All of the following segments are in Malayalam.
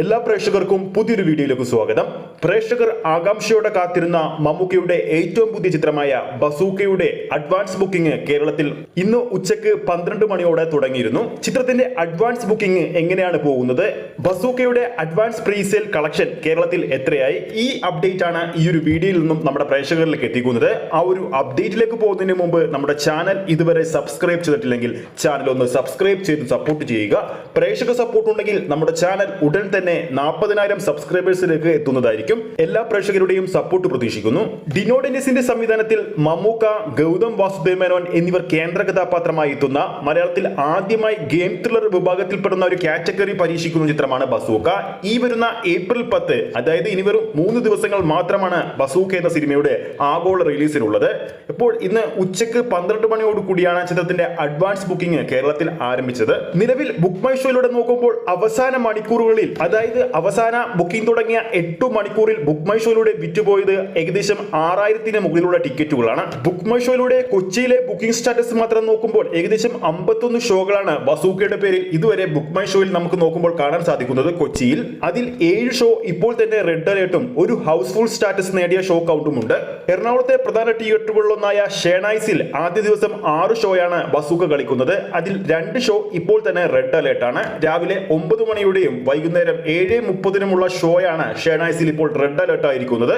എല്ലാ പ്രേക്ഷകർക്കും പുതിയൊരു വീഡിയോയിലേക്ക് സ്വാഗതം. പ്രേക്ഷകർ ആകാംക്ഷയോടെ കാത്തിരുന്ന മമ്മൂക്കയുടെ ഏറ്റവും പുതിയ ചിത്രമായ ബസൂക്കയുടെ അഡ്വാൻസ് ബുക്കിംഗ് കേരളത്തിൽ ഇന്ന് ഉച്ചയ്ക്ക് 12 മണിയോടെ തുടങ്ങിയിരുന്നു. ചിത്രത്തിന്റെ അഡ്വാൻസ് ബുക്കിംഗ് എങ്ങനെയാണ് പോകുന്നത്, ബസൂക്കയുടെ അഡ്വാൻസ് പ്രീസെയിൽ കളക്ഷൻ കേരളത്തിൽ എത്രയായി, ഈ അപ്ഡേറ്റ് ആണ് ഈ ഒരു വീഡിയോയിൽ നിന്നും നമ്മുടെ പ്രേക്ഷകരിലേക്ക് എത്തിക്കുന്നത്. ആ ഒരു അപ്ഡേറ്റിലേക്ക് പോകുന്നതിന് മുമ്പ് നമ്മുടെ ചാനൽ ഇതുവരെ സബ്സ്ക്രൈബ് ചെയ്തിട്ടില്ലെങ്കിൽ ചാനൽ ഒന്ന് സബ്സ്ക്രൈബ് ചെയ്ത് സപ്പോർട്ട് ചെയ്യുക. പ്രേക്ഷക സപ്പോർട്ട് ഉണ്ടെങ്കിൽ നമ്മുടെ ചാനൽ ഉടൻ തന്നെ 40,000 സബ്സ്ക്രൈബേഴ്സിലേക്ക് എത്തുന്നതായിരിക്കും. എല്ലാ പ്രേക്ഷകരുടെയും സപ്പോർട്ട് പ്രതീക്ഷിക്കുന്നു. ഡിനോ ഡെന്നിസിന്റെ സംവിധാനത്തിൽ മമ്മൂക്ക, ഗൗതം വാസുദേവ് മേനോൻ എന്നിവർ കേന്ദ്ര കഥാപാത്രമായി എത്തുന്ന മലയാളത്തിൽ ആദ്യമായി ഗെയിം ത്രില്ലർ വിഭാഗത്തിൽപ്പെടുന്ന ഒരു കാറ്റഗറി പരീക്ഷിക്കുന്ന ചിത്രമാണ് ബസൂക്ക. ഈ വരുന്ന ഏപ്രിൽ 10, അതായത് ഇനി വെറും 3 ദിവസങ്ങൾ മാത്രമാണ് ബസൂക്ക എന്ന സിനിമയുടെ ആഗോള റിലീസിനുള്ളത്. ഇപ്പോൾ ഇന്ന് ഉച്ചയ്ക്ക് 12 മണിയോട് കൂടിയാണ് ചിത്രത്തിന്റെ അഡ്വാൻസ് ബുക്കിംഗ് കേരളത്തിൽ ആരംഭിച്ചത്. നിലവിൽ ബുക്ക് മൈ ഷോയിലൂടെ നോക്കുമ്പോൾ അവസാന മണിക്കൂറുകളിൽ, അതായത് അവസാന ബുക്കിംഗ് തുടങ്ങിയ 8 മണിക്കൂറിൽ ബുക്ക് മൈ ഷോയിലൂടെ വിറ്റുപോയത് ഏകദേശം 6000-ന് മുകളിലുള്ള ടിക്കറ്റുകളാണ്. ബുക്ക് മൈ ഷോയിലൂടെ കൊച്ചിയിലെ ബുക്കിംഗ് സ്റ്റാറ്റസ് മാത്രം നോക്കുമ്പോൾ ഏകദേശം 51 ഷോകളാണ് ബസൂക്കയുടെ പേരിൽ ഇതുവരെ ബുക്ക് മൈ ഷോയിൽ നമുക്ക് നോക്കുമ്പോൾ കാണാൻ സാധിക്കുന്നത് കൊച്ചിയിൽ. അതിൽ 7 ഷോ ഇപ്പോൾ തന്നെ റെഡ് അലേർട്ടും ഒരു ഹൗസ്ഫുൾ സ്റ്റാറ്റസ് നേടിയ ഷോ കൗണ്ടുമുണ്ട്. എറണാകുളത്തെ പ്രധാന തിയേറ്ററുകളിലൊന്നായ ഷേണൈസിൽ ആദ്യ ദിവസം 6 ഷോയാണ് ബസൂക്ക കളിക്കുന്നത്. അതിൽ 2 ഷോ ഇപ്പോൾ തന്നെ റെഡ് അലേർട്ടാണ്. രാവിലെ 9 മണിയുടെയും വൈകുന്നേരം 7:30-നുമുള്ള ഷോയാണ് ഷേണൈസിൽ ഇപ്പോൾ റെഡ് അലേർട്ട് ആയിരിക്കുന്നത്.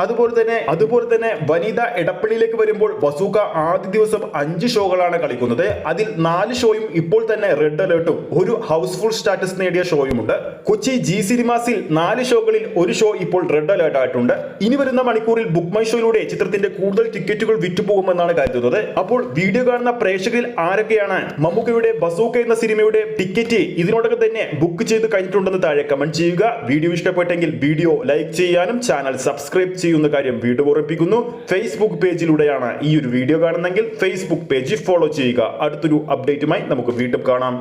അതുപോലെ തന്നെ വനിത എടപ്പള്ളിയിലേക്ക് വരുമ്പോൾ ബസൂക്ക ആദ്യ ദിവസം 5 ഷോകളാണ് കളിക്കുന്നത്. അതിൽ 4 ഷോയും ഇപ്പോൾ തന്നെ റെഡ് അലേർട്ടും ഒരു ഹൗസ്ഫുൾ സ്റ്റാറ്റസ് നേടിയ ഷോയുമുണ്ട്. കൊച്ചി ജി സിനിമാസിൽ 4 ഷോകളിൽ 1 ഷോ ഇപ്പോൾ റെഡ് അലേർട്ട് ആയിട്ടുണ്ട്. ഇനി വരുന്ന മണിക്കൂറിൽ ബുക്ക് മൈ ഷോയിലൂടെ ചിത്രത്തിന്റെ കൂടുതൽ ടിക്കറ്റുകൾ വിറ്റുപോകുമെന്നാണ് കരുതുന്നത്. അപ്പോൾ വീഡിയോ കാണുന്ന പ്രേക്ഷകരിൽ ആരൊക്കെയാണ് മമ്മൂക്കയുടെ ബസൂക്ക എന്ന സിനിമയുടെ ടിക്കറ്റ് ഇതിനോടൊക്കെ തന്നെ ബുക്ക് ചെയ്ത് കഴിഞ്ഞിട്ടുണ്ടെന്ന് താഴെ കമന്റ് ചെയ്യുക. വീഡിയോ ഇഷ്ടപ്പെട്ടെങ്കിൽ വീഡിയോ ലൈക്ക് ചെയ്യാനും ചാനൽ സബ്സ്ക്രൈബ് ചെയ്യുന്ന കാര്യം വീണ്ടും ഓർമ്മിപ്പിക്കുന്നു. ഫേസ്ബുക്ക് പേജിലൂടെയാണ് ഈ ഒരു വീഡിയോ കാണുന്നെങ്കിൽ ഫേസ്ബുക്ക് പേജ് ഫോളോ ചെയ്യുക. അടുത്തൊരു അപ്ഡേറ്റുമായി നമുക്ക് വീണ്ടും കാണാം.